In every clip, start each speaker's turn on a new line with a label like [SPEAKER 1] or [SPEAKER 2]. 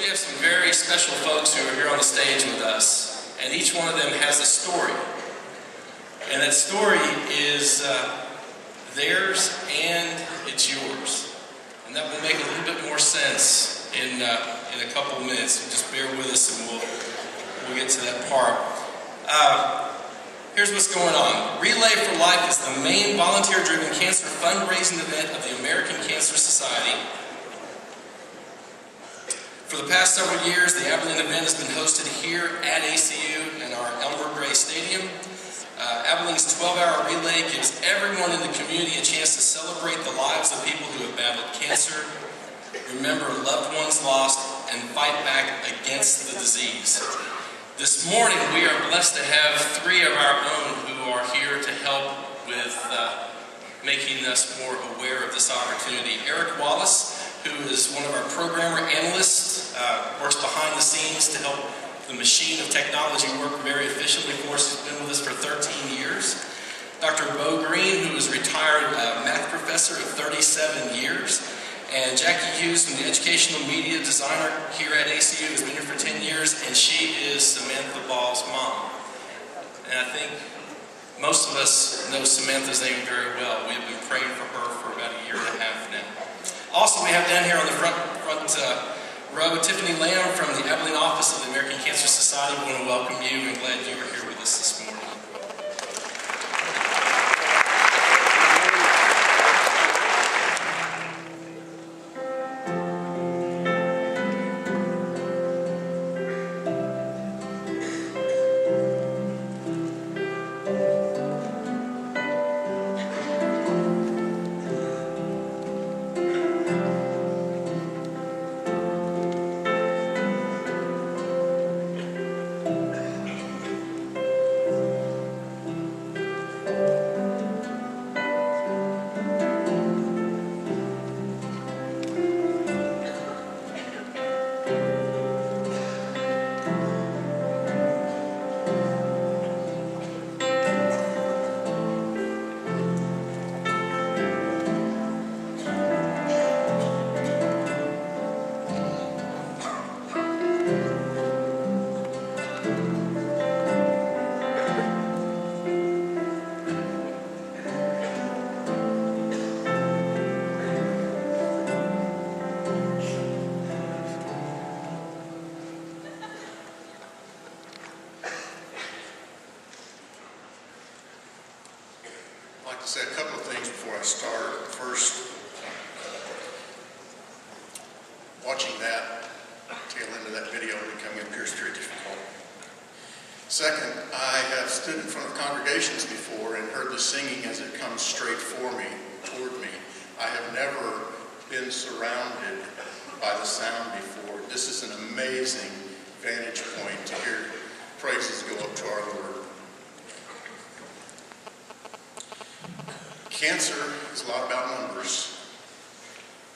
[SPEAKER 1] we have some very special folks who are here on the stage with us, and each one of them has a story. And that story is theirs and it's yours. And that will make a little bit more sense in a couple of minutes. Just bear with us and we'll get to that part. Here's what's going on. Relay for Life is the main volunteer-driven cancer fundraising event of the American Cancer Society. For the past several years, the Abilene event has been hosted here at ACU in our Elmer Gray Stadium. Abilene's 12-hour relay gives everyone in the community a chance to celebrate the lives of people who have battled cancer, remember loved ones lost, and fight back against the disease. This morning, we are blessed to have three of our own who are here to help with making us more aware of this opportunity. Eric Wallace, who is one of our programmer analysts, works behind the scenes to help the machine of technology work very efficiently for us. He's been with us for 13 years. Dr. Bo Green, who is a retired math professor of 37 years. And Jackie Hughes from the Educational Media Designer here at ACU has been here for 10 years, and she is Samantha Ball's mom. And I think most of us know Samantha's name very well. We have been praying for her for about a year and a half now. Also, we have down here on the front row Tiffany Lamb from the Abilene office of the American Cancer Society. We want to welcome you and glad you are here with us this morning.
[SPEAKER 2] I'd like to say a couple of things before I start. First, watching that tail end of that video becoming appears very difficult. Second, I have stood in front of congregations before and heard the singing as it comes straight for me, toward me. I have never been surrounded by the sound before. This is an amazing vantage point to hear praises go up to our Lord. Cancer is a lot about numbers.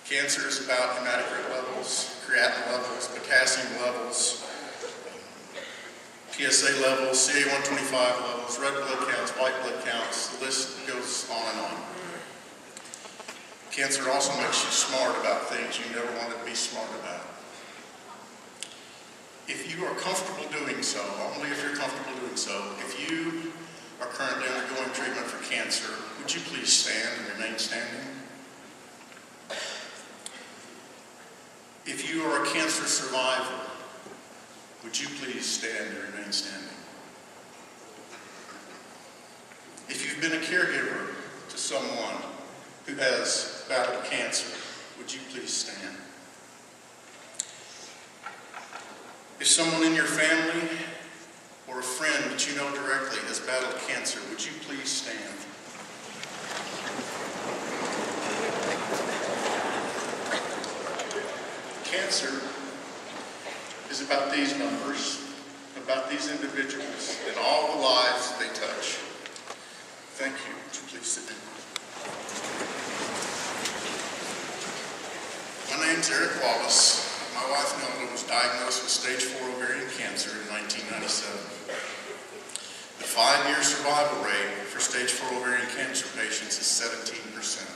[SPEAKER 2] Cancer is about hematocrit levels, creatinine levels, potassium levels, PSA levels, CA-125 levels, red blood counts, white blood counts. The list goes on and on. Cancer also makes you smart about things you never wanted to be smart about. If you are comfortable doing so, only if you're comfortable doing so, if you are currently undergoing treatment for cancer, would you please stand and remain standing? If you are a cancer survivor, would you please stand and remain standing? If you've been a caregiver to someone who has battled cancer, would you please stand? If someone in your family or a friend that you know directly has battled cancer, would you please stand? Cancer is about these numbers, about these individuals, and all the lives that they touch. Thank you. Would you please sit down? My name's Eric Wallace. My wife Nelda was diagnosed with stage 4 ovarian cancer in 1997. The 5-year survival rate for stage 4 ovarian cancer patients is 17%.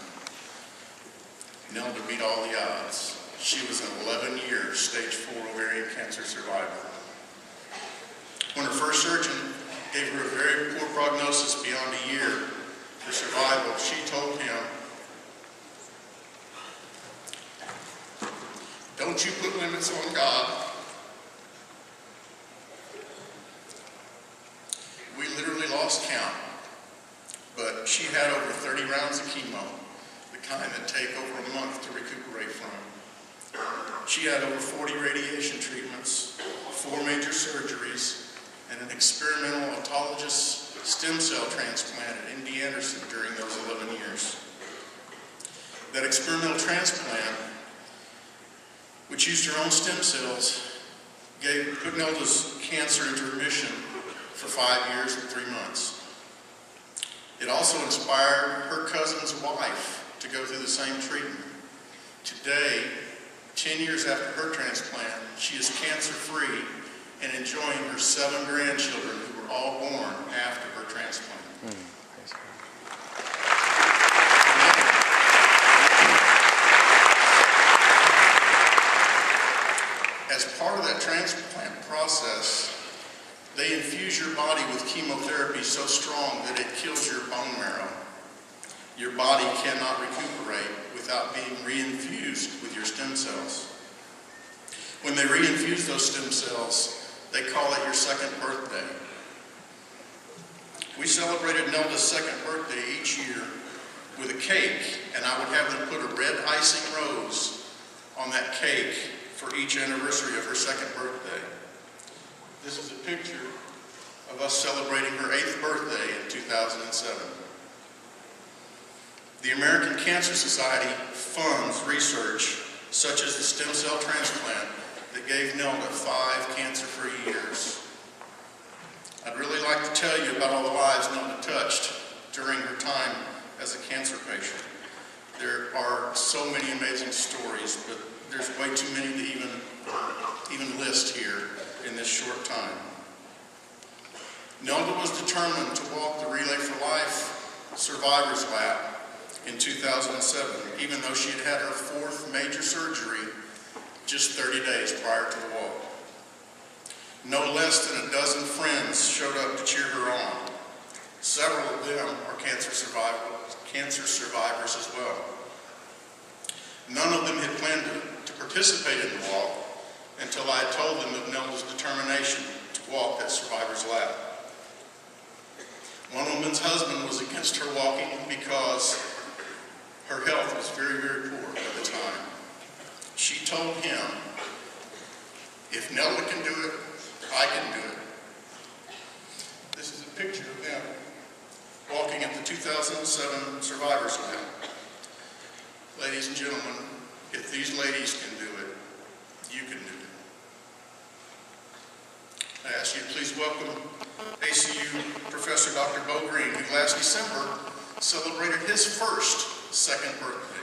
[SPEAKER 2] Nelda beat all the odds. She was an 11-year stage 4 ovarian cancer survivor. When her first surgeon gave her a very poor prognosis beyond a year for survival, she told him, "Don't you put limits on God." We literally lost count, but she had over 30 rounds of chemo, the kind that take over a month to recuperate from. She had over 40 radiation treatments, 4 major surgeries, and an experimental autologous stem cell transplant at MD Anderson during those 11 years. That experimental transplant, which used her own stem cells, put Nelda's cancer into remission for 5 years and 3 months. It also inspired her cousin's wife to go through the same treatment. Today, 10 years after her transplant, she is cancer-free and enjoying her 7 grandchildren who were all born after her transplant. As part of that transplant process, they infuse your body with chemotherapy so strong that it kills your bone marrow. Your body cannot recuperate without being reinfused with your stem cells. When they reinfuse those stem cells, they call it your second birthday. We celebrated Nelda's second birthday each year with a cake, and I would have them put a red icing rose on that cake for each anniversary of her second birthday. This is a picture of us celebrating her 8th birthday in 2007. The American Cancer Society funds research such as the stem cell transplant that gave Nelda 5 cancer-free years. I'd really like to tell you about all the lives Nelda touched during her time as a cancer patient. There are so many amazing stories, but there's way too many to even list here in this short time. Nelda was determined to walk the Relay for Life Survivors Lap in 2007, even though she had had her 4th major surgery just 30 days prior to the walk. No less than a dozen friends showed up to cheer her on. Several of them are cancer survivors as well. None of them had planned to participate in the walk until I had told them of Nelda's determination to walk that survivor's lap. One woman's husband was against her walking because her health was very, very poor at the time. She told him, "If Nelda can do it, I can do it." This is a picture of them walking at the 2007 Survivors Lap. Ladies and gentlemen, if these ladies can do it, you can do it. I ask you to please welcome ACU Professor Dr. Bo Green, who last December celebrated his first second birthday.